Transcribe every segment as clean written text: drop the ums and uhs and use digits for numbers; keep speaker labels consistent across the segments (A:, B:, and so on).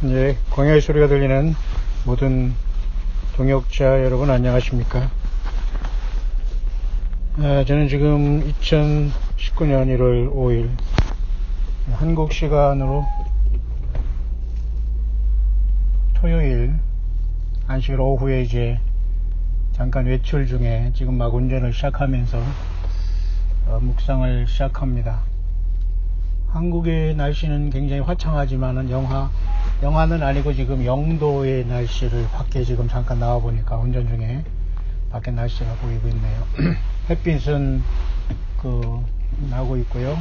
A: 예, 광야의 소리가 들리는 모든 동역자 여러분 안녕하십니까? 저는 지금 2019년 1월 5일 한국 시간으로 토요일 안식 오후에 이제 잠깐 외출 중에 지금 막 운전을 시작하면서 묵상을 시작합니다. 한국의 날씨는 굉장히 화창하지만은 영하는 아니고 지금 영도의 날씨를 밖에 지금 잠깐 나와 보니까 운전 중에 밖에 날씨가 보이고 있네요. 햇빛은 나고 있고요.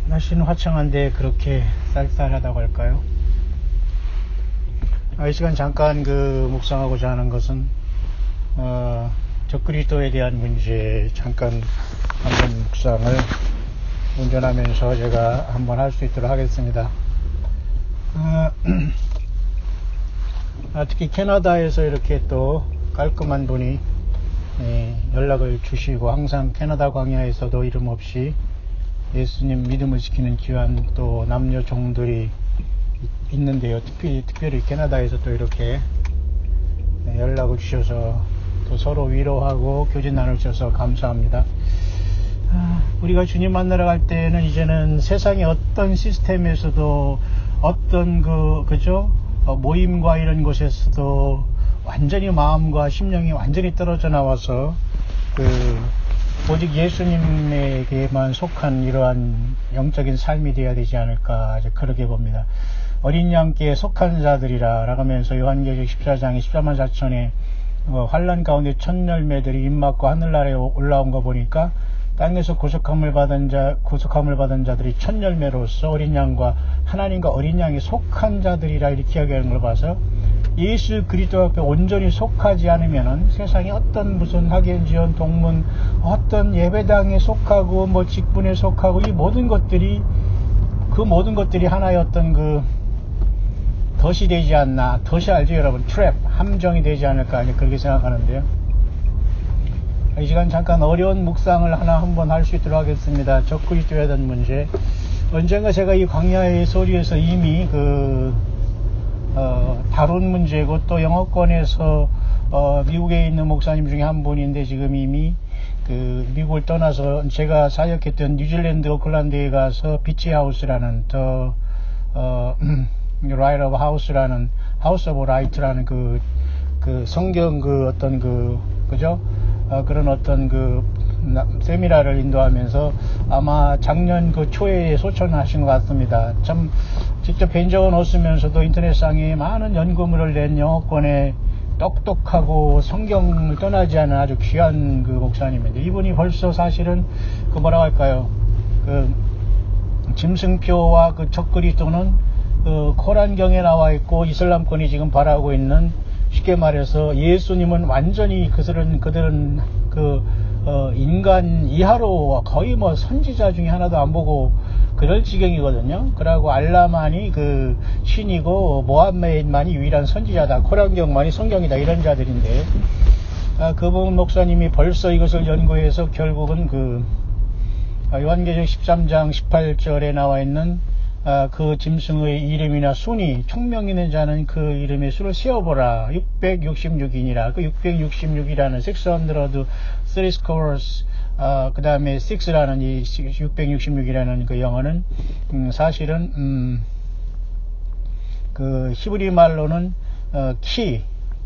A: 날씨는 화창한데 그렇게 쌀쌀하다고 할까요? 이 시간 잠깐 묵상하고자 하는 것은 적그리스도에 대한 문제 잠깐 한번 묵상을 운전하면서 제가 한번 할 수 있도록 하겠습니다. 특히 캐나다에서 이렇게 또 깔끔한 분이 연락을 주시고 항상 캐나다 광야에서도 이름 없이 예수님 믿음을 지키는 귀한 또 남녀 종들이 있는데요. 특별히 캐나다에서 또 이렇게 연락을 주셔서 또 서로 위로하고 교제 나눠주셔서 감사합니다. 우리가 주님 만나러 갈 때는 이제는 세상의 어떤 시스템에서도 어떤 모임과 이런 곳에서도 완전히 마음과 심령이 완전히 떨어져 나와서 오직 예수님에게만 속한 이러한 영적인 삶이 되어야 되지 않을까 그렇게 봅니다. 어린 양께 속한 자들이라 라고 하면서 요한계시록 14장에 14만 4천의 환난 가운데 첫 열매들이 입맞고 하늘나라에 올라온 거 보니까 땅에서 구속함을 받은 자들이 첫 열매로서 어린 양과 하나님과 어린 양이 속한 자들이라 이렇게 이야기하는 걸 봐서 예수 그리스도 앞에 온전히 속하지 않으면은 세상에 어떤 무슨 학연지원 동문 어떤 예배당에 속하고 직분에 속하고 이 모든 것들이 하나의 어떤 덫이 되지 않나. 덫이 알죠 여러분? 트랩 함정이 되지 않을까 그렇게 생각하는데요. 이 시간 잠깐 어려운 묵상을 한번 할 수 있도록 하겠습니다. 적그리스도에 대한 문제. 언젠가 제가 이 광야의 소리에서 이미 다룬 문제고 또 영어권에서 미국에 있는 목사님 중에 한 분인데 지금 이미 미국을 떠나서 제가 사역했던 뉴질랜드 오클랜드에 가서 비치하우스라는 라이트 오브 하우스라는 하우스 오브 라이트라는 성경 그런 어떤 세미나를 인도하면서 아마 작년 초에 소천하신 것 같습니다. 참 직접 뵌 적은 없으면서도 인터넷상에 많은 연구물을 낸 영어권의 똑똑하고 성경을 떠나지 않은 아주 귀한 목사님인데 이분이 벌써 사실은 뭐라고 할까요? 짐승표와 적그리스도는 코란경에 나와 있고 이슬람권이 지금 바라고 있는 쉽게 말해서 예수님은 완전히 그들은 인간 이하로 거의 선지자 중에 하나도 안 보고 그럴 지경이거든요. 그러고 알라만이 신이고 모함메드만이 유일한 선지자다. 코란경만이 성경이다. 이런 자들인데 그분 목사님이 벌써 이것을 연구해서 결국은 요한계시록 13장 18절에 나와 있는 짐승의 이름이나 순이 총명 있는 자는 그 이름의 수를 세어보라. 666이니라. 666이라는 600 scores 그 다음에 6라는 이 666이라는 영어는 사실은 히브리 말로는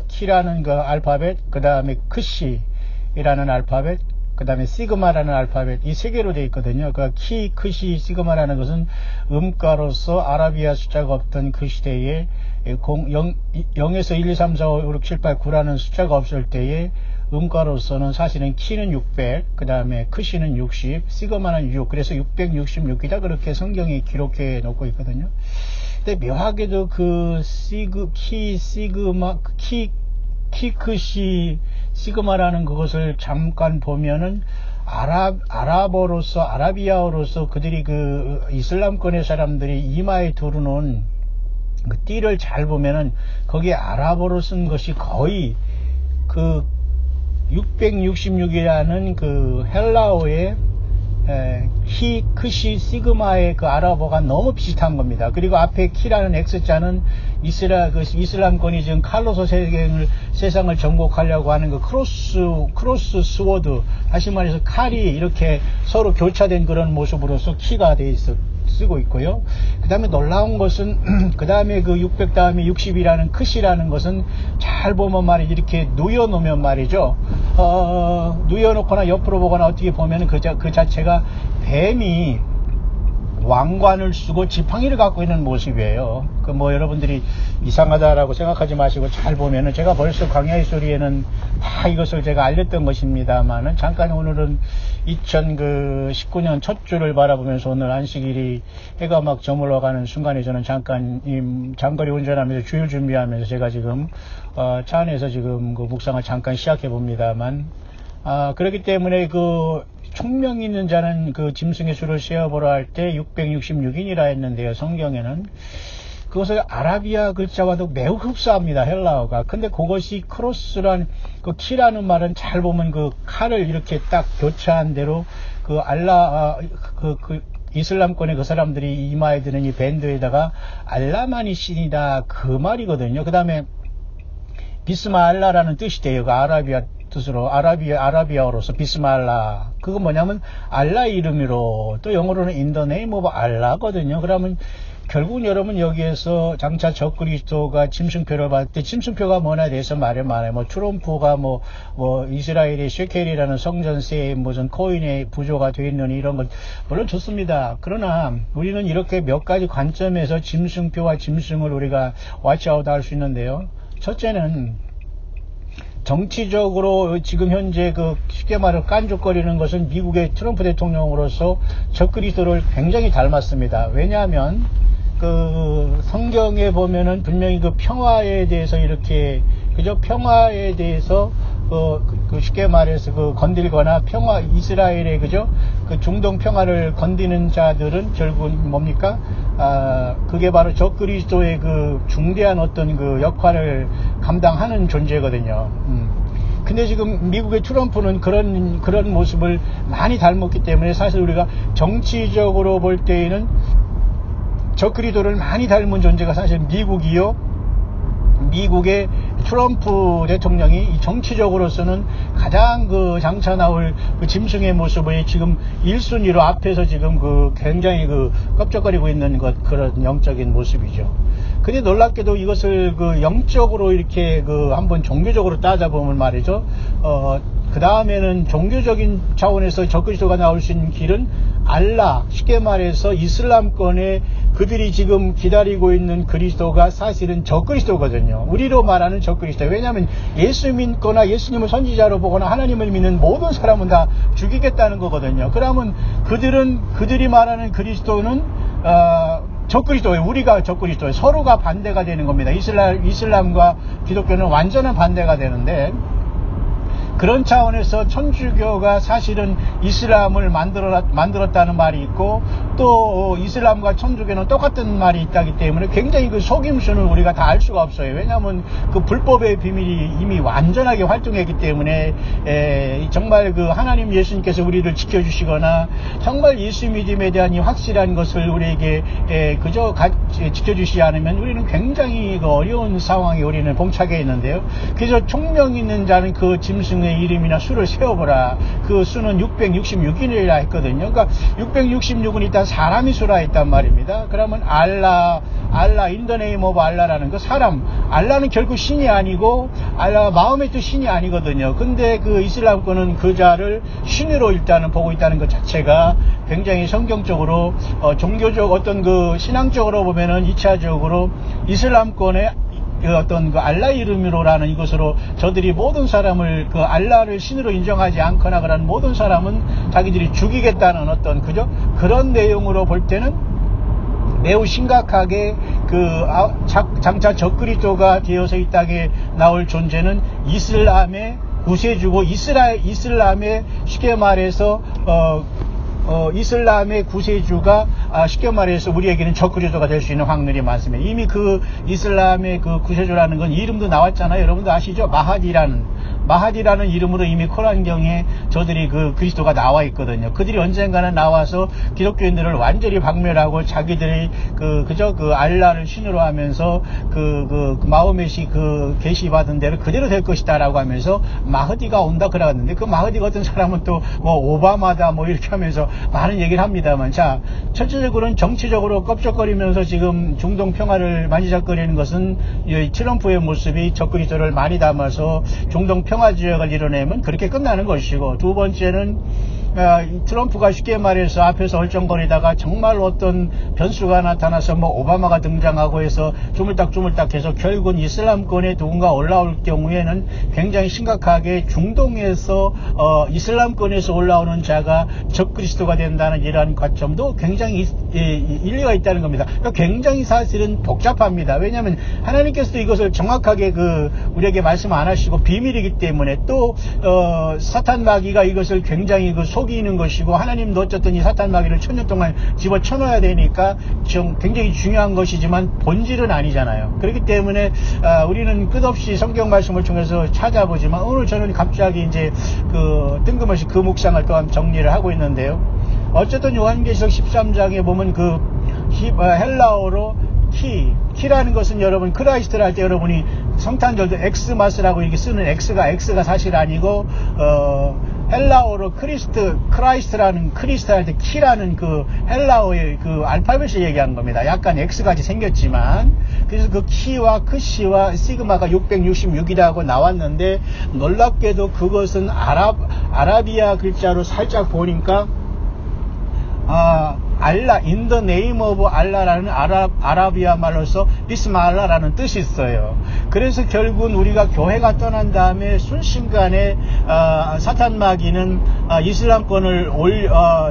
A: 키라는 알파벳, 그 다음에 크시라는 알파벳, 그 다음에 시그마라는 알파벳, 이 세 개로 되어 있거든요. 키, 크시, 시그마라는 것은 음가로서 아라비아 숫자가 없던 그 시대에 0에서 1, 2, 3, 4, 5, 6, 7, 8, 9라는 숫자가 없을 때에 음가로서는 사실은 키는 600, 그 다음에 크시는 60, 시그마는 6, 그래서 666이다. 그렇게 성경이 기록해 놓고 있거든요. 근데 묘하게도 키, 크시, 시그마라는 그것을 잠깐 보면은 아라비아어로서 그들이 이슬람권의 사람들이 이마에 두르는 띠를 잘 보면은 거기에 아랍어로 쓴 것이 거의 666이라는 헬라어의 히, 크시, 시그마의 그 아랍어가 너무 비슷한 겁니다. 그리고 앞에 키라는 X자는 이슬람권이 지금 칼로서 세상을 정복하려고 하는 그 크로스 스워드, 다시 말해서 칼이 이렇게 서로 교차된 그런 모습으로서 키가 돼 있어. 쓰고 있고요. 그 다음에 놀라운 것은 그 다음에 그 600 다음에 60이라는 크시라는 것은 잘 보면 말이죠. 이렇게 누여놓으면 말이죠. 누여놓거나 옆으로 보거나 어떻게 보면 그 자체가 뱀이 왕관을 쓰고 지팡이를 갖고 있는 모습이에요. 그 뭐 여러분들이 이상하다라고 생각하지 마시고 잘 보면은 제가 벌써 광야의 소리에는 다 이것을 제가 알렸던 것입니다만은 잠깐 오늘은 2019년 첫 주를 바라보면서 오늘 안식일이 해가 막 저물어가는 순간에 저는 잠깐 장거리 운전하면서 주일 준비하면서 제가 지금 차 안에서 지금 그 묵상을 잠깐 시작해 봅니다만 그렇기 때문에 그 총명 있는 자는 그 짐승의 수를 세어보라 할 때 666인이라 했는데요. 성경에는 그것을 아라비아 글자와도 매우 흡사합니다. 헬라어가. 근데 그것이 크로스란 그 키라는 말은 잘 보면 그 칼을 이렇게 딱 교차한 대로 그 이슬람권의 그 사람들이 이마에 드는 이 밴드에다가 알라만이 신이다 그 말이거든요. 그 다음에 비스마알라라는 뜻이 돼요. 그 아라비아 뜻으로 아라비아어로서 비스말라. 그거 뭐냐면 알라 이름으로, 또 영어로는 in the name of Allah거든요. 그러면 결국은 여러분 여기에서 장차 적그리스도가 짐승표를 받을 때 짐승표가 뭐냐에 대해서 말해 뭐 트럼프가 뭐 이스라엘의 쉐켈이라는 성전세의 무슨 코인의 부조가 되어 있는 이런 것 물론 좋습니다. 그러나 우리는 이렇게 몇 가지 관점에서 짐승표와 짐승을 우리가 왓치아웃 할 수 있는데요. 첫째는 정치적으로 지금 현재 그 쉽게 말해 깐족거리는 것은 미국의 트럼프 대통령으로서 적그리스도를 굉장히 닮았습니다. 왜냐하면 그 성경에 보면은 분명히 그 평화에 대해서 이렇게 그저 평화에 대해서 그 쉽게 말해서 그 건들거나 평화 이스라엘의 그저 그 중동 평화를 건드는 자들은 결국은 뭡니까? 그게 바로 적그리스도의 그 중대한 어떤 그 역할을 감당하는 존재거든요. 근데 지금 미국의 트럼프는 그런 모습을 많이 닮았기 때문에 사실 우리가 정치적으로 볼 때에는 적그리스도를 많이 닮은 존재가 사실 미국이요. 미국의 트럼프 대통령이 정치적으로서는 가장 그 장차 나올 그 짐승의 모습을 지금 1순위로 앞에서 지금 그 굉장히 그 껍적거리고 있는 그런 영적인 모습이죠. 근데 놀랍게도 이것을 그 영적으로 이렇게 그 한번 종교적으로 따져보면 말이죠. 그 다음에는 종교적인 차원에서 적그리스도가 나올 수 있는 길은 알라, 쉽게 말해서 이슬람권의 그들이 지금 기다리고 있는 그리스도가 사실은 적그리스도거든요. 우리로 말하는 적그리스도. 왜냐하면 예수 믿거나 예수님을 선지자로 보거나 하나님을 믿는 모든 사람은 다 죽이겠다는 거거든요. 그러면 그들이 말하는 그리스도는 적그리스도예요. 우리가 적그리스도예요. 서로가 반대가 되는 겁니다. 이슬람과 기독교는 완전한 반대가 되는데 그런 차원에서 천주교가 사실은 이슬람을 만들었다는 말이 있고 또 이슬람과 천주교는 똑같은 말이 있다기 때문에 굉장히 그 속임수는 우리가 다 알 수가 없어요. 왜냐하면 그 불법의 비밀이 이미 완전하게 활동했기 때문에 정말 그 하나님 예수님께서 우리를 지켜주시거나 정말 예수 믿음에 대한 이 확실한 것을 우리에게 그저 지켜주시지 않으면 우리는 굉장히 그 어려운 상황에 우리는 봉착해 있는데요. 그래서 총명 있는 자는 그 짐승의 이름이나 수를 세어보라. 그 수는 666이라 했거든요. 그러니까 666은 일단 사람이 수라 했단 말입니다. 그러면 알라 in the name of Allah라는 그 사람, 알라는 결국 신이 아니고 알라 마음의 뜻 신이 아니거든요. 근데 그 이슬람권은 그 자를 신으로 일단은 보고 있다는 것 자체가 굉장히 성경적으로 종교적 어떤 그 신앙적으로 보면은 2차적으로 이슬람권의 그 어떤 그 알라 이름으로라는 이것으로 저들이 모든 사람을 그 알라를 신으로 인정하지 않거나 그런 모든 사람은 자기들이 죽이겠다는 어떤 그죠? 그런 내용으로 볼 때는 매우 심각하게 장차 적그리스도가 되어서 이 땅에 나올 존재는 이슬람의 구세주고 이슬람의 쉽게 말해서 이슬람의 구세주가 쉽게 말해서 우리에게는 적그리스도가 될 수 있는 확률이 많습니다. 이미 그 이슬람의 그 구세주라는 건 이름도 나왔잖아요. 여러분도 아시죠? 마하디라는 마하디라는 이름으로 이미 코란경에 저들이 그 그리스도가 나와 있거든요. 그들이 언젠가는 나와서 기독교인들을 완전히 박멸하고 자기들이 그저 알라를 신으로 하면서 마호멧이 계시받은 대로 그대로 될 것이다라고 하면서 마흐디가 온다 그러는데, 그 마흐디가 어떤 사람은 또 뭐 오바마다 뭐 이렇게 하면서 많은 얘기를 합니다만, 자, 첫째적으로는 정치적으로 껍적거리면서 지금 중동 평화를 만지작거리는 것은 이 트럼프의 모습이 적그리스도를 많이 담아서 중동 평화 지역을 이뤄내면 그렇게 끝나는 것이고, 두 번째는 트럼프가 쉽게 말해서 앞에서 얼쩡거리다가 정말 어떤 변수가 나타나서 뭐 오바마가 등장하고 해서 주물딱주물딱 해서 결국은 이슬람권에 누군가 올라올 경우에는 굉장히 심각하게 중동에서 이슬람권에서 올라오는 자가 적그리스도가 된다는 이러한 관점도 굉장히 일리가 있다는 겁니다. 그러니까 굉장히 사실은 복잡합니다. 왜냐하면 하나님께서도 이것을 정확하게 우리에게 말씀 안 하시고 비밀이기 때문에, 또 사탄 마귀가 이것을 굉장히 속이는 것이고, 하나님도 어쨌든 이 사탄 마귀를 1000년 동안 집어쳐넣어야 되니까 굉장히 중요한 것이지만 본질은 아니잖아요. 그렇기 때문에 우리는 끝없이 성경 말씀을 통해서 찾아보지만, 오늘 저는 갑자기 이제 뜬금없이 그 묵상을 또한 정리를 하고 있는데요. 어쨌든 요한계시록 13장에 보면 헬라어로 키라는 것은 여러분 크라이스트를 할 때 여러분이 성탄절도 엑스마스라고 이렇게 쓰는 X가 사실 아니고 헬라어로 크라이스트라는 크리스트 할 때 키라는 헬라어의 알파벳을 얘기하는 겁니다. 약간 X같이 생겼지만, 그래서 키와 크시와 시그마가 666이라고 나왔는데, 놀랍게도 그것은 아라비아 글자로 살짝 보니까 알라, in the name of Allah라는 아라비아 말로서 비스말라라는 뜻이 있어요. 그래서 결국은 우리가 교회가 떠난 다음에 순식간에 사탄 마귀는 이슬람권을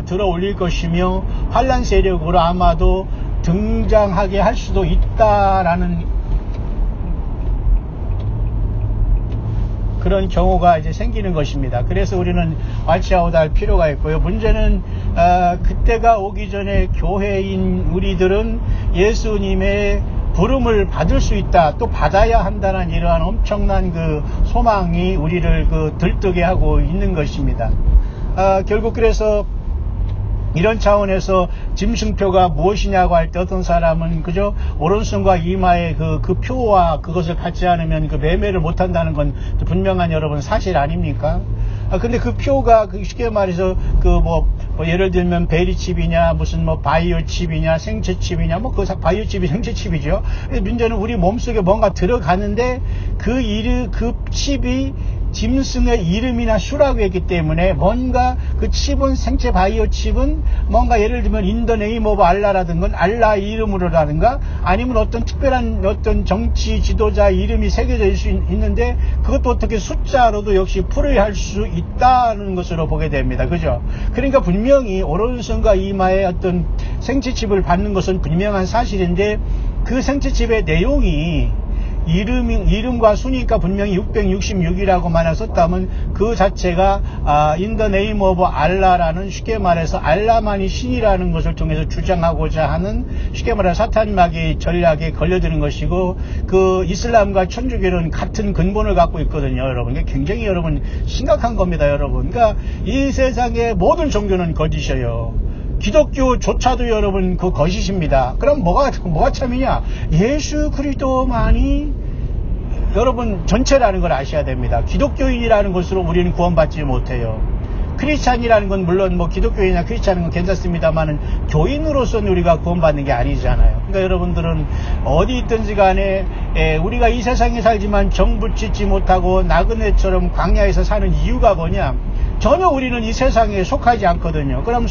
A: 들어 올릴 것이며 환란 세력으로 아마도 등장하게 할 수도 있다라는 그런 경우가 이제 생기는 것입니다. 그래서 우리는 와치아웃 할 필요가 있고요. 문제는 그때가 오기 전에 교회인 우리들은 예수님의 부름을 받을 수 있다, 또 받아야 한다는 이러한 엄청난 소망이 우리를 들뜨게 하고 있는 것입니다. 결국 그래서 이런 차원에서 짐승표가 무엇이냐고 할 때 어떤 사람은 그저 오른손과 이마의 그 표와 그것을 갖지 않으면 매매를 못한다는 건 분명한 여러분 사실 아닙니까? 근데 그 표가 쉽게 말해서 예를 들면 베리칩이냐 무슨 바이오 칩이냐 생체 칩이냐 바이오 칩이 생체 칩이죠. 문제는 우리 몸속에 뭔가 들어가는데 그 칩이 짐승의 이름이나 수라고 했기 때문에 뭔가 그 칩은 생체 바이오 칩은 뭔가 예를 들면 인더 네임 오브 알라라든가 알라 이름으로라든가 아니면 어떤 특별한 어떤 정치 지도자 이름이 새겨져 있을 수 있는데 그것도 어떻게 숫자로도 역시 풀이할 수 있다는 것으로 보게 됩니다. 그죠? 그러니까 분명히 오른손과 이마에 어떤 생체 칩을 받는 것은 분명한 사실인데 그 생체 칩의 내용이 이름과 순위가 분명히 666이라고만 썼다면 그 자체가 in the name of Allah라는 쉽게 말해서 알라만이 신이라는 것을 통해서 주장하고자 하는 쉽게 말해서 사탄 마귀의 전략에 걸려드는 것이고 그 이슬람과 천주교는 같은 근본을 갖고 있거든요. 여러분. 이게 굉장히 여러분 심각한 겁니다. 여러분. 그러니까 이 세상의 모든 종교는 거짓이에요. 기독교조차도 여러분 거짓입니다. 그럼 뭐가 참이냐? 예수 그리스도만이 여러분 전체라는 걸 아셔야 됩니다. 기독교인이라는 것으로 우리는 구원받지 못해요. 크리스찬이라는 건 물론 기독교인이나 크리스찬은 건 괜찮습니다만은 교인으로서는 우리가 구원받는 게 아니잖아요. 그러니까 여러분들은 어디 있든지 간에 우리가 이 세상에 살지만 정부 짓지 못하고 나그네처럼 광야에서 사는 이유가 뭐냐? 전혀 우리는 이 세상에 속하지 않거든요. 그럼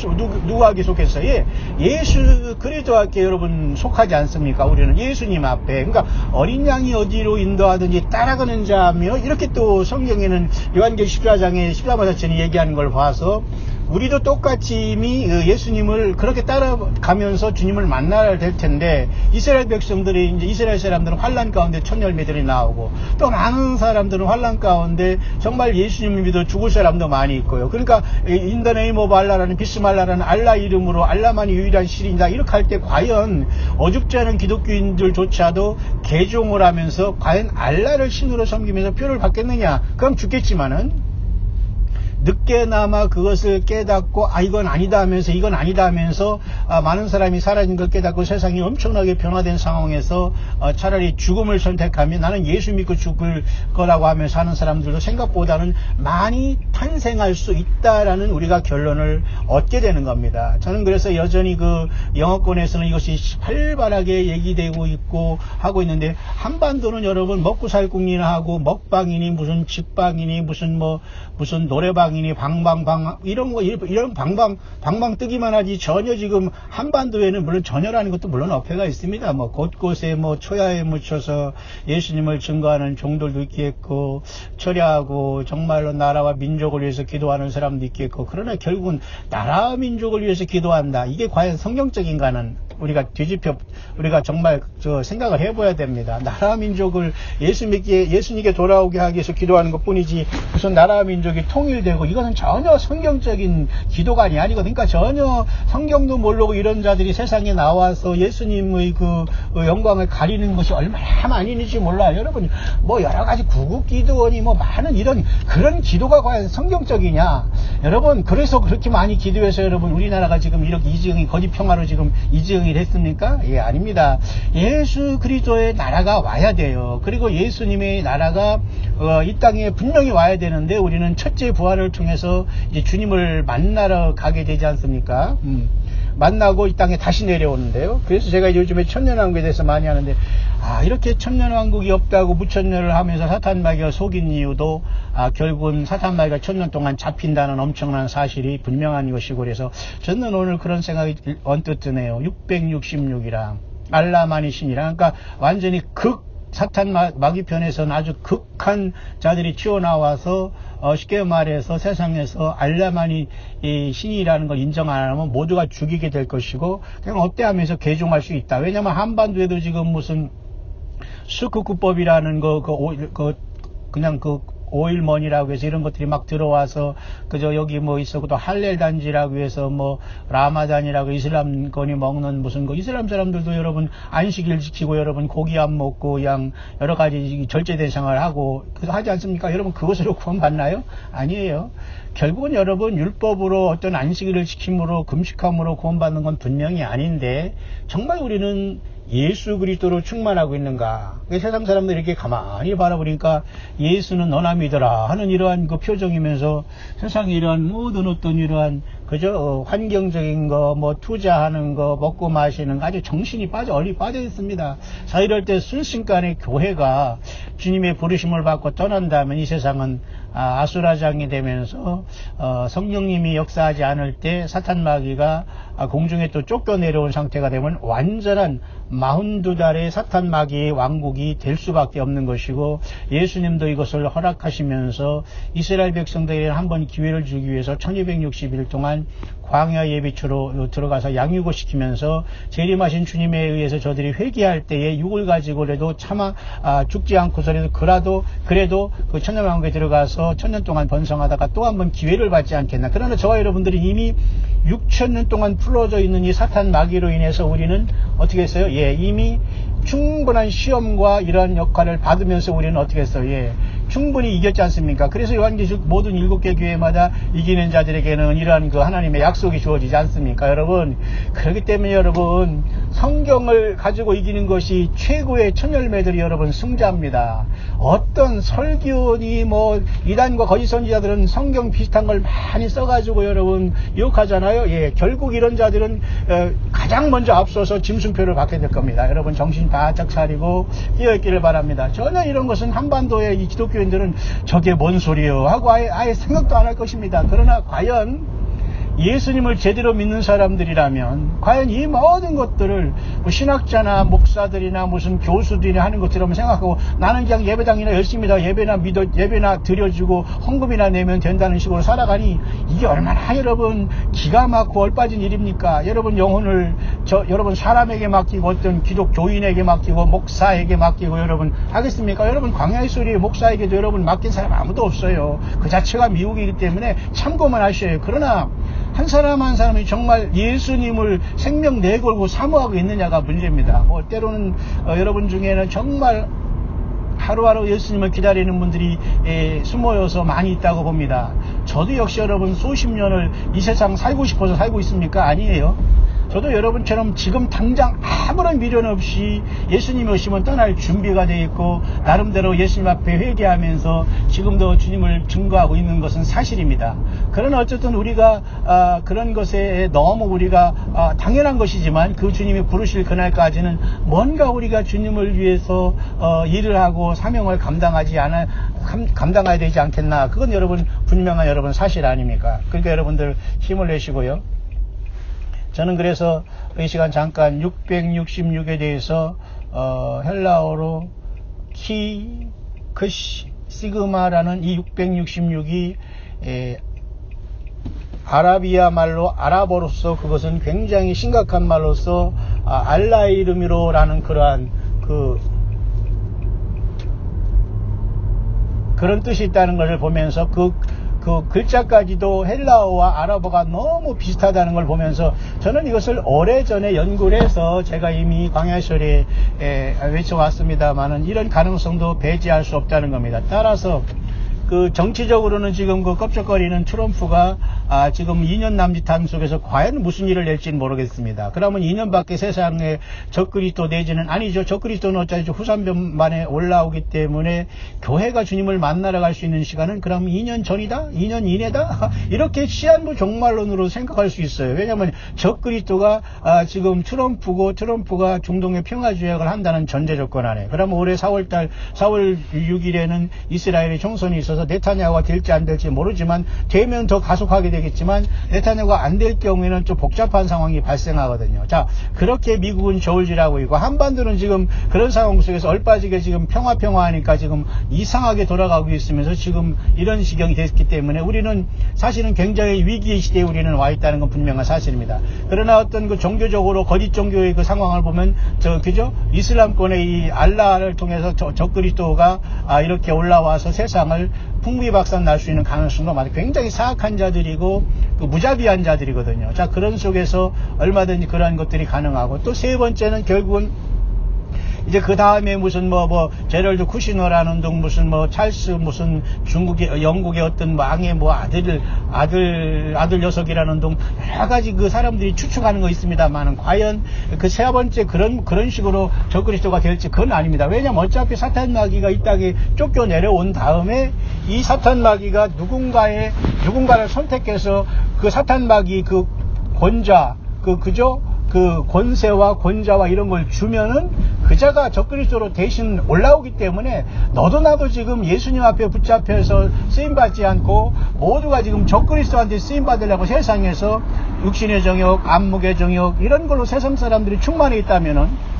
A: 누구에게 속했어요? 예수 그리스도에게 여러분 속하지 않습니까? 우리는 예수님 앞에. 그러니까 어린 양이 어디로 인도하든지 따라가는 자며 이렇게 또 성경에는 요한계시록 14장에 14마자천이 얘기하는 걸 봐서 우리도 똑같이 이미 예수님을 그렇게 따라가면서 주님을 만나야 될 텐데, 이스라엘 백성들이, 이제 이스라엘 사람들은 환란 가운데 첫 열매들이 나오고, 또 많은 사람들은 환란 가운데 정말 예수님을 믿어 죽을 사람도 많이 있고요. 그러니까 In the name of Allah라는, 비스말라라는 알라 이름으로 알라만이 유일한 신이다, 이렇게 할 때 과연 어줍지 않은 기독교인들조차도 개종을 하면서 과연 알라를 신으로 섬기면서 표를 받겠느냐? 그럼 죽겠지만은 늦게나마 그것을 깨닫고 이건 아니다 하면서, 이건 아니다 하면서 많은 사람이 사라진 걸 깨닫고 세상이 엄청나게 변화된 상황에서 차라리 죽음을 선택하면 나는 예수 믿고 죽을 거라고 하면서 하는 사람들도 생각보다는 많이 탄생할 수 있다라는 우리가 결론을 얻게 되는 겁니다. 저는 그래서 여전히 그 영어권에서는 이것이 활발하게 얘기되고 있고 하고 있는데, 한반도는 여러분 먹고 살 국리나 하고 먹방이니 무슨 직방이니 무슨 노래방 방방 이런 방방 뜨기만 하지, 전혀 지금 한반도에는 물론 전혀라는 것도 물론 어폐가 있습니다. 곳곳에 초야에 묻혀서 예수님을 증거하는 종들도 있겠고, 철야하고 정말로 나라와 민족을 위해서 기도하는 사람도 있겠고, 그러나 결국은 나라와 민족을 위해서 기도한다, 이게 과연 성경적인가는 우리가 정말 생각을 해봐야 됩니다. 나라와 민족을 예수님께 돌아오게 하기 위해서 기도하는 것 뿐이지, 무슨 나라와 민족이 통일되고, 이것은 전혀 성경적인 기도관이 아니거든요. 그러니까 전혀 성경도 모르고 이런 자들이 세상에 나와서 예수님의 그 영광을 가리는 것이 얼마나 많이 있는지 몰라요. 여러분, 여러 가지 구국기도원이 많은 그런 기도가 과연 성경적이냐? 여러분, 그래서 그렇게 많이 기도해서 여러분 우리나라가 지금 이렇게 거짓 평화로 지금 이지응이 됐습니까? 예, 아닙니다. 예수 그리스도의 나라가 와야 돼요. 그리고 예수님의 나라가 이 땅에 분명히 와야 되는데, 우리는 첫째 부활을 통해서 이제 주님을 만나러 가게 되지 않습니까? 만나고 이 땅에 다시 내려오는데요. 그래서 제가 요즘에 천년왕국에 대해서 많이 하는데, 이렇게 천년왕국이 없다고 무천년을 하면서 사탄마귀가 속인 이유도 결국은 사탄마귀가 천년 동안 잡힌다는 엄청난 사실이 분명한 것이고, 그래서 저는 오늘 그런 생각이 언뜻 드네요. 666이랑 알라만이 신이랑, 그러니까 완전히 사탄 마귀 편에서는 아주 극한 자들이 튀어나와서 쉽게 말해서 세상에서 알라만이 신이라는 걸 인정 안 하면 모두가 죽이게 될 것이고, 그냥 어때 하면서 개종할 수 있다. 왜냐면 한반도에도 지금 무슨 수크구법이라는 그냥 오일머니라고 해서 이런 것들이 막 들어와서, 여기 있었고, 또 할렐 단지라고 해서 라마단이라고 이슬람권이 먹는 무슨 이슬람 사람들도 여러분 안식일 지키고, 여러분 고기 안 먹고 그냥 여러 가지 절제된 생활을 하고 하지 않습니까? 여러분 그것으로 구원받나요? 아니에요. 결국은 여러분 율법으로 어떤 안식일을 지킴으로 금식함으로 구원받는 건 분명히 아닌데, 정말 우리는 예수 그리스도로 충만하고 있는가? 세상 사람들이 이렇게 가만히 바라보니까 예수는 너나 믿어라 하는 이러한 그 표정이면서, 세상에 이러한 모든 어떤 이러한 환경적인 거, 투자하는 거, 먹고 마시는 거, 아주 정신이 얼리 빠져 있습니다. 자, 이럴 때 순식간에 교회가 주님의 부르심을 받고 떠난다면 이 세상은 아수라장이 되면서 성령님이 역사하지 않을 때 사탄 마귀가 공중에 또 쫓겨 내려온 상태가 되면 완전한 42달의 사탄 마귀의 왕국이 될 수밖에 없는 것이고, 예수님도 이것을 허락하시면서 이스라엘 백성들에게 한번 기회를 주기 위해서 1260일 동안 광야 예비초로 들어가서 양육을 시키면서 재림하신 주님에 의해서 저들이 회개할 때에 육을 가지고라도 차마 죽지 않고서라도 그래도 그 천년왕국에 들어가서 천년 동안 번성하다가 또 한 번 기회를 받지 않겠나. 그러나 저와 여러분들이 이미 6천년 동안 풀어져 있는 이 사탄 마귀로 인해서 우리는 어떻게 했어요? 이미 충분한 시험과 이런 역할을 받으면서 우리는 어떻게 했어요? 충분히 이겼지 않습니까? 그래서 요한계시록 모든 7개 교회마다 이기는 자들에게는 이러한 하나님의 약속이 주어지지 않습니까? 여러분, 그렇기 때문에 여러분, 성경을 가지고 이기는 것이 최고의 첫열매들이 여러분 승자입니다. 어떤 설교니 이단과 거짓 선지자들은 성경 비슷한 걸 많이 써가지고 여러분 유혹하잖아요. 결국 이런 자들은 가장 먼저 앞서서 짐승표를 받게 될 겁니다. 여러분 정신 바짝 차리고 깨어있기를 바랍니다. 전혀 이런 것은 한반도의 이 기독교인들은 저게 뭔 소리요 하고 아예 생각도 안 할 것입니다. 그러나 과연 예수님을 제대로 믿는 사람들이라면 과연 이 모든 것들을 뭐 신학자나 목사들이나 무슨 교수들이 하는 것처럼 생각하고 나는 그냥 예배당이나 열심히 다 예배나 드려주고 헌금이나 내면 된다는 식으로 살아가니 이게 얼마나 여러분 기가 막히고 얼빠진 일입니까? 여러분 영혼을 여러분 사람에게 맡기고 어떤 기독 교인에게 맡기고 목사에게 맡기고 여러분 하겠습니까? 여러분 광야의 소리 목사에게도 여러분 맡긴 사람 아무도 없어요. 그 자체가 미혹이기 때문에 참고만 하셔요. 그러나 한 사람 한 사람이 정말 예수님을 생명 내걸고 사모하고 있느냐가 문제입니다. 뭐 때로는 여러분 중에는 정말 하루하루 예수님을 기다리는 분들이 숨어여서 많이 있다고 봅니다. 저도 역시 여러분 수십 년을 이 세상 살고 싶어서 살고 있습니까? 아니에요. 저도 여러분처럼 지금 당장 아무런 미련 없이 예수님이 오시면 떠날 준비가 되어 있고 나름대로 예수님 앞에 회개하면서 지금도 주님을 증거하고 있는 것은 사실입니다. 그러나 어쨌든 우리가 그런 것에 너무 우리가 당연한 것이지만 그 주님이 부르실 그날까지는 뭔가 우리가 주님을 위해서 일을 하고 사명을 감당해야 되지 않겠나. 그건 여러분 분명한 여러분 사실 아닙니까? 그러니까 여러분들 힘을 내시고요. 저는 그래서 이 시간 잠깐 666에 대해서 헬라어로 키, 크시, 시그마라는 이 666이 아라비아 말로 아랍어로서 그것은 굉장히 심각한 말로서 알라의 이름으로라는 그러한 그런 뜻이 있다는 것을 보면서 그 글자까지도 헬라어와 아랍어가 너무 비슷하다는 걸 보면서 저는 이것을 오래전에 연구를 해서 제가 이미 광야설에 외쳐왔습니다만은 이런 가능성도 배제할 수 없다는 겁니다. 따라서 그 정치적으로는 지금 그 껍적거리는 트럼프가 지금 2년 남짓한 속에서 과연 무슨 일을 낼지는 모르겠습니다. 그러면 2년밖에 세상에 적그리스도 내지는 아니죠. 적그리스도는 어차피 후산변 만에 올라오기 때문에 교회가 주님을 만나러 갈 수 있는 시간은 그럼 2년 전이다? 2년 이내다? 이렇게 시한부 종말론으로 생각할 수 있어요. 왜냐하면 적그리스도가 지금 트럼프가 중동의 평화조약을 한다는 전제 조건 안에. 그러면 올해 4월 6일에는 이스라엘의 총선이 있어서 네타냐후가 될지 안 될지 모르지만 되면 더 가속하게 되겠지만 네타냐후가 안 될 경우에는 좀 복잡한 상황이 발생하거든요. 자, 그렇게 미국은 저울질하고 있고 한반도는 지금 그런 상황 속에서 얼빠지게 지금 평화하니까 지금 이상하게 돌아가고 있으면서 지금 이런 지경이 됐기 때문에 우리는 사실은 굉장히 위기의 시대에 우리는 와 있다는 건 분명한 사실입니다. 그러나 어떤 그 종교적으로 거짓 종교의 그 상황을 보면 그죠? 이슬람권의 이 알라를 통해서 적그리스도가 이렇게 올라와서 세상을 풍비박산 날 수 있는 가능성도 많아요. 굉장히 사악한 자들이고 무자비한 자들이거든요. 자, 그런 속에서 얼마든지 그러한 것들이 가능하고 또 세 번째는 결국은 이제 그 다음에 무슨 제럴드 쿠시너라는 둥 무슨 찰스 무슨 영국의 어떤 왕의 아들 녀석이라는 둥 여러 가지 그 사람들이 추측하는 거 있습니다만은 과연 그 세 번째 그런 식으로 적그리스도가 될지 그건 아닙니다. 왜냐면 어차피 사탄 마귀가 이 땅에 쫓겨 내려온 다음에 이 사탄 마귀가 누군가를 선택해서 그 사탄 마귀 그 권자 그죠? 그 권세와 권자와 이런 걸 주면은 그자가 적그리스도로 대신 올라오기 때문에 너도 나도 지금 예수님 앞에 붙잡혀서 쓰임받지 않고 모두가 지금 적그리스도한테 쓰임받으려고 세상에서 육신의 정욕, 안목의 정욕 이런 걸로 세상 사람들이 충만해 있다면은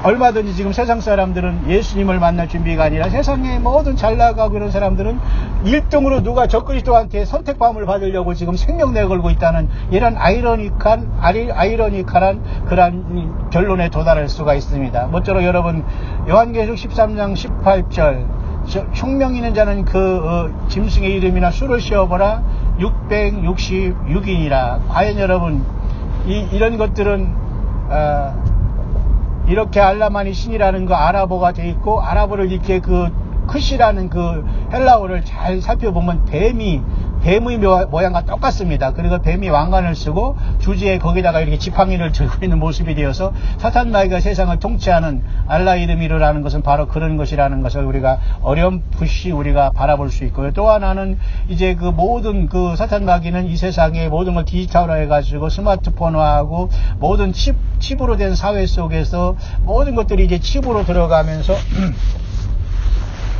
A: 얼마든지 지금 세상 사람들은 예수님을 만날 준비가 아니라 세상에 모든 잘나가고 그런 사람들은 1등으로 누가 적그리스도한테 선택감을 받으려고 지금 생명 내걸고 있다는 이런 아이러니컬한 그런 결론에 도달할 수가 있습니다. 모쪼록 여러분 요한계시록 13장 18절 총명 있는 자는 짐승의 이름이나 수를 씌어보라 666이니라. 과연 여러분 이런 것들은 이렇게 알라만이 신이라는 거 아랍어가 돼 있고 아랍어를 이렇게 크시라는 헬라어를 잘 살펴보면 뱀의 모양과 똑같습니다. 그리고 뱀이 왕관을 쓰고 주지에 거기다가 이렇게 지팡이를 들고 있는 모습이 되어서 사탄 마귀가 세상을 통치하는 알라 이름이라는 것은 바로 그런 것이라는 것을 우리가 어렴풋이 우리가 바라볼 수 있고요. 또 하나는 이제 모든 사탄 마귀는 이 세상의 모든 걸 디지털화 해가지고 스마트폰화하고 모든 칩으로 된 사회 속에서 모든 것들이 이제 칩으로 들어가면서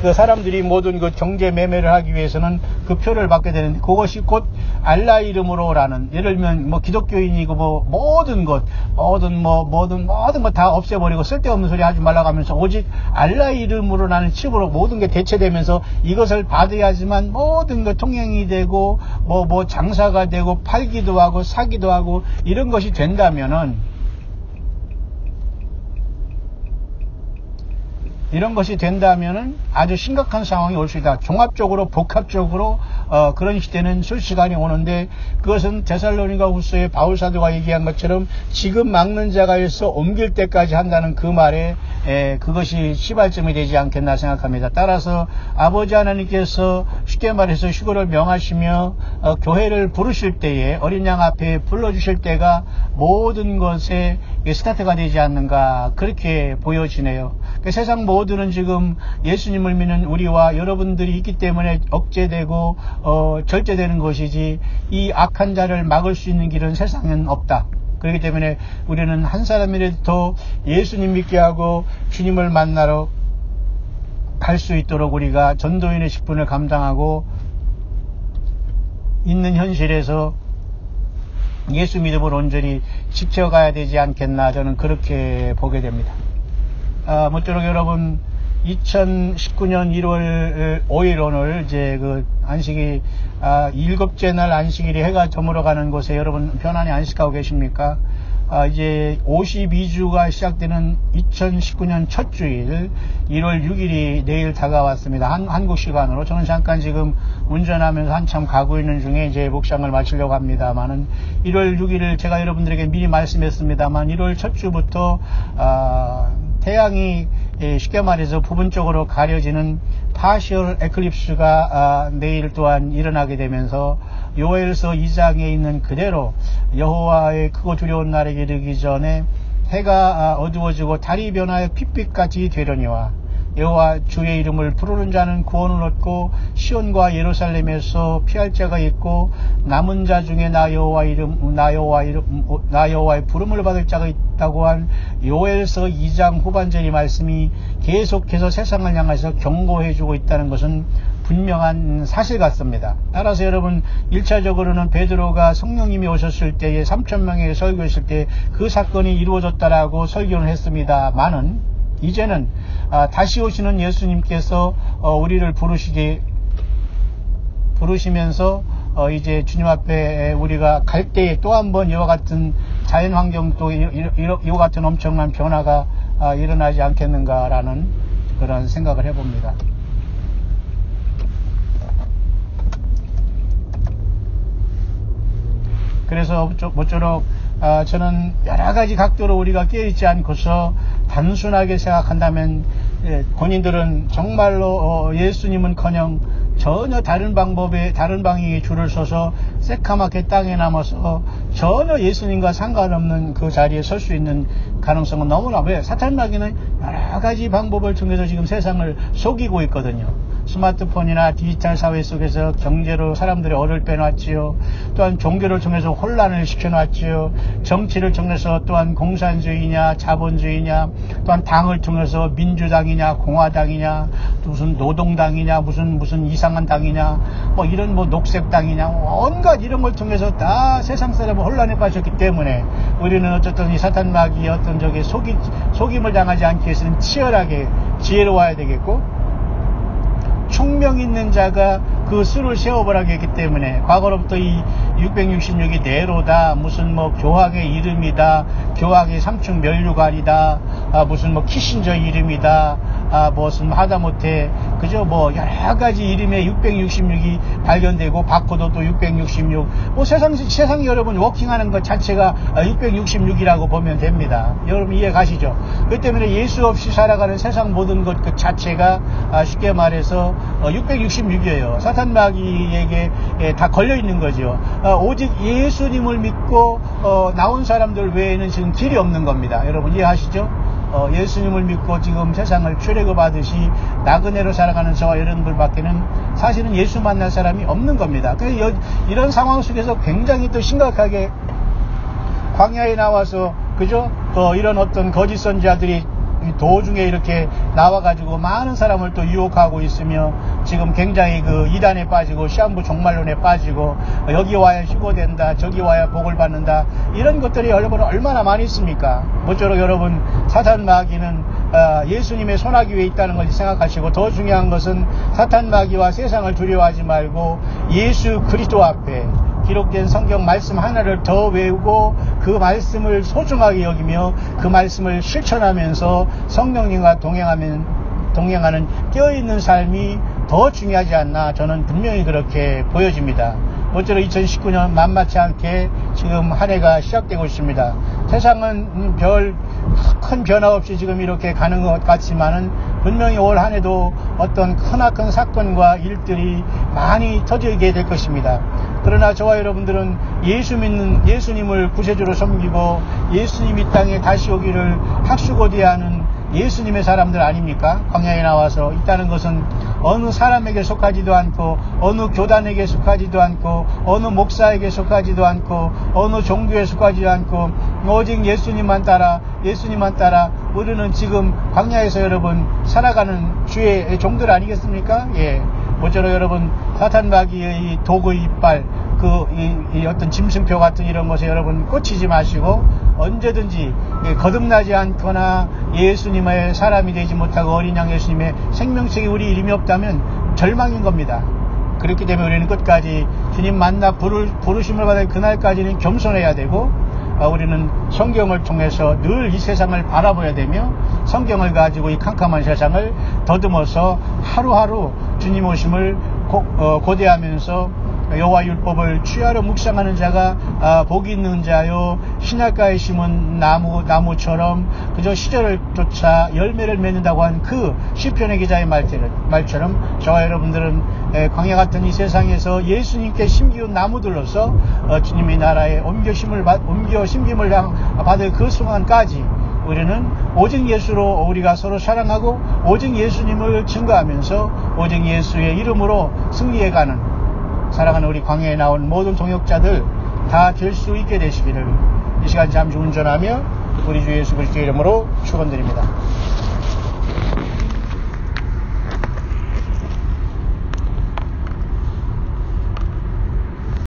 A: 그 사람들이 모든 그 경제 매매를 하기 위해서는 그 표를 받게 되는데, 그것이 곧 알라 이름으로라는, 예를 들면 뭐 기독교인이고 뭐 모든 것 다 없애버리고 쓸데없는 소리 하지 말라고 하면서 오직 알라 이름으로라는 칩으로 모든 게 대체되면서 이것을 받아야지만 모든 것 통행이 되고 뭐 장사가 되고 팔기도 하고 사기도 하고 이런 것이 된다면은, 아주 심각한 상황이 올 수 있다. 종합적으로 복합적으로 그런 시대는 실시간이 오는데, 그것은 데살로니가 후서의 바울 사도가 얘기한 것처럼 지금 막는 자가 있어 옮길 때까지 한다는 그 말에 그것이 시발점이 되지 않겠나 생각합니다. 따라서 아버지 하나님께서 쉽게 말해서 휴거를 명하시며 교회를 부르실 때에, 어린 양 앞에 불러주실 때가 모든 것에 스타트가 되지 않는가, 그렇게 보여지네요. 세상 모두는 지금 예수님을 믿는 우리와 여러분들이 있기 때문에 억제되고 절제되는 것이지, 이 악한 자를 막을 수 있는 길은 세상엔 없다. 그렇기 때문에 우리는 한 사람이라도 더 예수님 믿게 하고 주님을 만나러 갈 수 있도록 우리가 전도인의 직분을 감당하고 있는 현실에서 예수 믿음을 온전히 지켜가야 되지 않겠나, 저는 그렇게 보게 됩니다. 모쪼록 여러분, 2019년 1월 5일 오늘 이제 그 안식이, 일곱째 날 안식일이 해가 저물어가는 곳에 여러분 편안히 안식하고 계십니까? 이제 52주가 시작되는 2019년 첫 주일 1월 6일이 내일 다가왔습니다. 한국 시간으로. 저는 잠깐 지금 운전하면서 한참 가고 있는 중에 이제 묵상을 마치려고 합니다만은, 1월 6일을 제가 여러분들에게 미리 말씀했습니다만, 1월 첫 주부터 태양이 쉽게 말해서 부분적으로 가려지는 파시얼 에클립스가 내일 또한 일어나게 되면서, 요엘서 2장에 있는 그대로 여호와의 크고 두려운 날에 이르기 전에 해가 어두워지고 달이 변하여 핏빛같이 되려니와, 여호와 주의 이름을 부르는 자는 구원을 얻고 시온과 예루살렘에서 피할 자가 있고 남은 자 중에 나 여호와의 부름을 받을 자가 있다고 한 요엘서 2장 후반절의 말씀이 계속해서 세상을 향해서 경고해주고 있다는 것은 분명한 사실 같습니다. 따라서 여러분, 1차적으로는 베드로가 성령님이 오셨을 때에 3,000명에게 설교했을 때 그 사건이 이루어졌다라고 설교를 했습니다만은, 이제는 다시 오시는 예수님께서 우리를 부르시면서 이제 주님 앞에 우리가 갈 때에 또 한 번 이와 같은 자연 환경도 이와 같은 엄청난 변화가 일어나지 않겠는가라는 그런 생각을 해봅니다. 그래서 모쪼록 저는 여러 가지 각도로 우리가 깨어있지 않고서 단순하게 생각한다면, 본인들은 정말로 예수님은커녕 전혀 다른 방향의 줄을 서서 새카맣게 땅에 남아서 전혀 예수님과 상관없는 그 자리에 설 수 있는 가능성은 너무나, 왜? 사탄마귀는 여러 가지 방법을 통해서 지금 세상을 속이고 있거든요. 스마트폰이나 디지털 사회 속에서 경제로 사람들의 얼을 빼놨지요. 또한 종교를 통해서 혼란을 시켜놨지요. 정치를 통해서 또한 공산주의냐 자본주의냐, 또한 당을 통해서 민주당이냐 공화당이냐, 무슨 노동당이냐 무슨 이상한 당이냐, 뭐 이런 녹색당이냐, 온갖 이런 걸 통해서 다 세상 사람은 혼란에 빠졌기 때문에, 우리는 어쨌든 이 사탄마귀의 어떤 속임을 당하지 않기 위해서는 치열하게 지혜로워야 되겠고, 총명 있는 자가 그 수를 세워보라고 했기 때문에, 과거로부터 이 666이 네로다, 무슨 교학의 이름이다, 교학의 삼층 면류관이다, 무슨 키신저 이름이다, 무슨 하다못해 그저 여러 가지 이름의 666이 발견되고, 바코드도 666, 세상 여러분 워킹하는 것 자체가 666이라고 보면 됩니다. 여러분 이해 가시죠? 그 때문에 예수 없이 살아가는 세상 모든 것 그 자체가 쉽게 말해서 666이에요. 사탄마귀에게 다 걸려있는 거죠. 오직 예수님을 믿고 나온 사람들 외에는 지금 길이 없는 겁니다. 여러분 이해하시죠? 예수님을 믿고 지금 세상을 출애굽하듯이 나그네로 살아가는 저와 여러분들밖에는 사실은 예수 만날 사람이 없는 겁니다. 그래서 이런 상황 속에서 굉장히 또 심각하게 광야에 나와서, 그죠? 이런 어떤 거짓 선지자들이 도중에 이렇게 나와가지고 많은 사람을 또 유혹하고 있으며 지금 굉장히 그 이단에 빠지고 시한부 종말론에 빠지고 여기 와야 휴거된다, 저기 와야 복을 받는다, 이런 것들이 여러분 얼마나 많이 있습니까? 모쪼록 여러분 사탄 마귀는 예수님의 손아귀 위에 있다는 것을 생각하시고, 더 중요한 것은 사탄 마귀와 세상을 두려워하지 말고 예수 그리스도 앞에 기록된 성경 말씀 하나를 더 외우고 그 말씀을 소중하게 여기며 그 말씀을 실천하면서 성령님과 동행하는 깨어있는 삶이 더 중요하지 않나, 저는 분명히 그렇게 보여집니다. 모쪼록 2019년 만만치 않게 지금 한 해가 시작되고 있습니다. 세상은 별 큰 변화 없이 지금 이렇게 가는 것 같지만은 분명히 올 한 해도 어떤 크나큰 사건과 일들이 많이 터지게 될 것입니다. 그러나 저와 여러분들은 예수님을 구세주로 섬기고 예수님 이 땅에 다시 오기를 학수고대하는 예수님의 사람들 아닙니까? 광야에 나와서 있다는 것은 어느 사람에게 속하지도 않고 어느 교단에게 속하지도 않고 어느 목사에게 속하지도 않고 어느 종교에 속하지도 않고 오직 예수님만 따라 우리는 지금 광야에서 여러분 살아가는 주의 종들 아니겠습니까? 예. 모쪼록 여러분 사탄 마귀의 도구의 이빨, 이 어떤 짐승표 같은 이런 것에 여러분 꽂히지 마시고 언제든지 거듭나지 않거나 예수님의 사람이 되지 못하고 어린 양 예수님의 생명책이 우리 이름이 없다면 절망인 겁니다. 그렇기 때문에 우리는 끝까지 주님 만나 부르심을 받을 그날까지는 겸손해야 되고, 우리는 성경을 통해서 늘 이 세상을 바라봐야 되며 성경을 가지고 이 캄캄한 세상을 더듬어서 하루하루 주님 오심을 고대하면서 여호와 율법을 취하러 묵상하는 자가 복이 있는 자요, 신약가에 심은 나무처럼 그저 시절을 쫓아 열매를 맺는다고 한 그 시편의 기자의 말처럼 저와 여러분들은 광야 같은 이 세상에서 예수님께 심기운 나무들로서 주님의 나라에 옮겨 심김을 받을 그 순간까지 우리는 오직 예수로 우리가 서로 사랑하고 오직 예수님을 증거하면서 오직 예수의 이름으로 승리해가는, 사랑하는 우리 광야에 나온 모든 동역자들 다 될 수 있게 되시기를 이 시간 잠시 운전하며 우리 주 예수 그리스도의 이름으로 축원드립니다.